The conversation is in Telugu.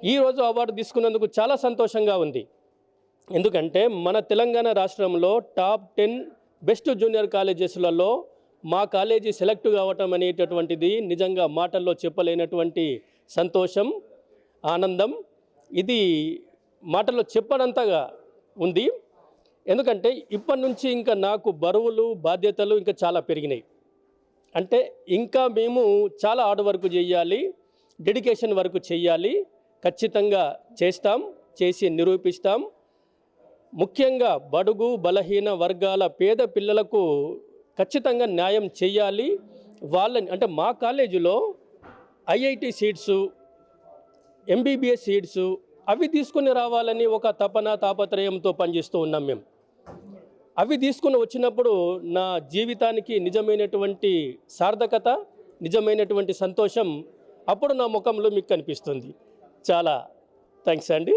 ఈరోజు అవార్డు తీసుకున్నందుకు చాలా సంతోషంగా ఉంది. ఎందుకంటే మన తెలంగాణ రాష్ట్రంలో టాప్ 10 బెస్ట్ జూనియర్ కాలేజెస్లలో మా కాలేజీ సెలెక్ట్ కావటం అనేటటువంటిది నిజంగా మాటల్లో చెప్పలేనటువంటి సంతోషం, ఆనందం. ఇది మాటల్లో చెప్పనంతగా ఉంది. ఎందుకంటే ఇప్పటి నుంచి ఇంకా నాకు బరువులు, బాధ్యతలు ఇంకా చాలా పెరిగినాయి. అంటే ఇంకా మేము చాలా హార్డ్ వర్క్ చేయాలి, డెడికేషన్ వర్క్ చేయాలి. ఖచ్చితంగా చేస్తాం, చేసి నిరూపిస్తాం. ముఖ్యంగా బడుగు బలహీన వర్గాల పేద పిల్లలకు ఖచ్చితంగా న్యాయం చేయాలి. వాళ్ళని అంటే మా కాలేజీలో ఐఐటి సీట్సు, ఎంబీబీఎస్ సీట్సు అవి తీసుకుని రావాలని ఒక తాపత్రయంతో పనిచేస్తూ ఉన్నాం మేము. అవి తీసుకుని వచ్చినప్పుడు నా జీవితానికి నిజమైనటువంటి సార్థకత, నిజమైనటువంటి సంతోషం అప్పుడు నా ముఖంలో మీకు కనిపిస్తుంది. చాలా థ్యాంక్స్ అండి.